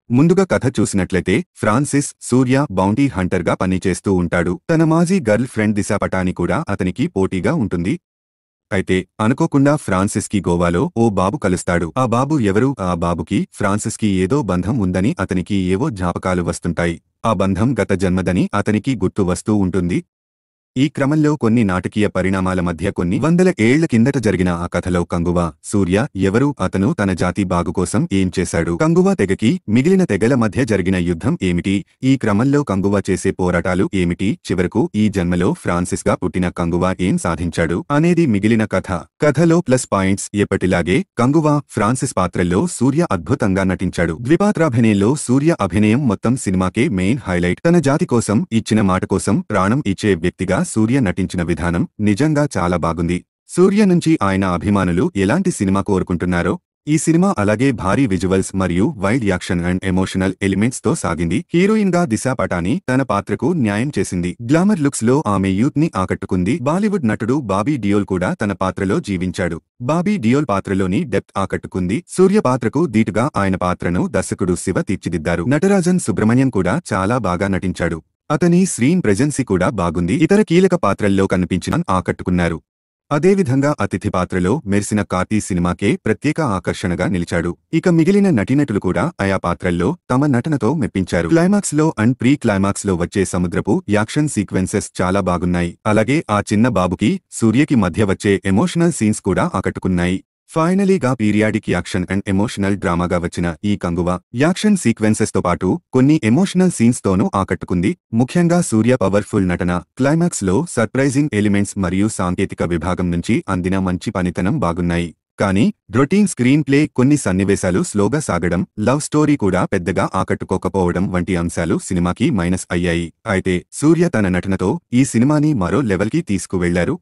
ముందుగా కథ చూసినట్లయితే ఫ్రాన్సిస్ సూర్య బౌంటీ హంటర్గా పనిచేస్తూ ఉంటాడు. తన మాజీ గర్ల్ ఫ్రెండ్ దిశా పటాని కూడా అతనికి పోటీగా ఉంటుంది. అయితే అనుకోకుండా ఫ్రాన్సిస్కి గోవాలో ఓ బాబు కలుస్తాడు. ఆ బాబు ఎవరు? ఆ బాబుకి ఫ్రాన్సిస్కి ఏదో బంధం ఉందని అతనికి ఏవో జ్ఞాపకాలు వస్తుంటాయి. ఆ బంధం గత జన్మదని అతనికి గుర్తు వస్తూ ఉంటుంది. ఈ క్రమంలో కొన్ని నాటకీయ పరిణామాల మధ్య కొన్ని వందల ఏళ్ల కిందట జరిగిన ఆ కథలో కంగువ సూర్య ఎవరు? అతను తన జాతి బాగు కోసం ఏం చేశాడు? కంగువ తెగకి మిగిలిన తెగల మధ్య జరిగిన యుద్ధం ఏమిటి? ఈ క్రమంలో కంగువ చేసే పోరాటాలు ఏమిటి? చివరకు ఈ జన్మలో ఫ్రాన్సిస్ గా పుట్టిన కంగువ ఏం సాధించాడు అనేది మిగిలిన కథ. కథలో ప్లస్ పాయింట్స్ ఎప్పటిలాగే కంగువ, ఫ్రాన్సిస్ పాత్రల్లో సూర్య అద్భుతంగా నటించాడు. ద్విపాత్రాభినయంలో సూర్య అభినయం మొత్తం సినిమాకే మెయిన్ హైలైట్. తన జాతి కోసం ఇచ్చిన మాట కోసం ప్రాణం ఇచ్చే వ్యక్తిగా సూర్య నటించిన విధానం నిజంగా చాలా బాగుంది. సూర్య నుంచి ఆయన అభిమానులు ఎలాంటి సినిమా కోరుకుంటున్నారో ఈ సినిమా అలాగే భారీ విజువల్స్ మరియు wild action and emotional elements తో సాగింది. హీరోయిన్ గా దిశా పటాని తన పాత్రకు న్యాయం చేసింది. గ్లామర్ లుక్స్ లో ఆమె యూత్ ని ఆకట్టుకుంది. బాలీవుడ్ నటుడు బాబీ డియోల్ కూడా తన పాత్రలో జీవించాడు. బాబీ డియోల్ పాత్రలోని డెప్త్ ఆకట్టుకుంది. సూర్య పాత్రకు దీటుగా ఆయన పాత్రను దర్శకుడు శివ తీర్చిదిద్దారు. నటరాజన్ సుబ్రహ్మణ్యం కూడా చాలా బాగా నటించాడు. అతని స్క్రీన్ ప్రెజెన్సీ కూడా బాగుంది. ఇతర కీలక పాత్రల్లో కనిపించిన ఆకట్టుకున్నారు. అదేవిధంగా అతిథి పాత్రలో మెరిసిన కార్తీ సినిమాకే ప్రత్యేక ఆకర్షణగా నిలిచాడు. ఇక మిగిలిన నటీనటులు కూడా ఆయా పాత్రల్లో తమ నటనతో మెప్పించారు. క్లైమాక్స్ లో అండ్ ప్రీ క్లైమాక్స్ లో వచ్చే సముద్రపు యాక్షన్ సీక్వెన్సెస్ చాలా బాగున్నాయి. అలాగే ఆ చిన్న బాబుకి సూర్యకి మధ్య వచ్చే ఎమోషనల్ సీన్స్ కూడా ఆకట్టుకున్నాయి. ఫైనలీగా పీరియాడిక్ యాక్షన్ అండ్ ఎమోషనల్ డ్రామాగా వచ్చిన ఈ కంగువ యాక్షన్ సీక్వెన్సెస్ తో పాటు కొన్ని ఎమోషనల్ సీన్స్ తోనూ ఆకట్టుకుంది. ముఖ్యంగా సూర్య పవర్ఫుల్ నటన, క్లైమాక్స్ లో సర్ప్రైజింగ్ ఎలిమెంట్స్ మరియు సాంకేతిక విభాగం నుంచి అందిన మంచి పనితనం బాగున్నాయి. కానీ రొటీన్ స్క్రీన్ ప్లే, కొన్ని సన్నివేశాలు స్లోగా సాగడం, లవ్ స్టోరీ కూడా పెద్దగా ఆకట్టుకోకపోవడం వంటి అంశాలు సినిమాకి మైనస్ అయ్యాయి. అయితే సూర్య తన నటనతో ఈ సినిమాని మరో లెవెల్కి తీసుకువెళ్లారు.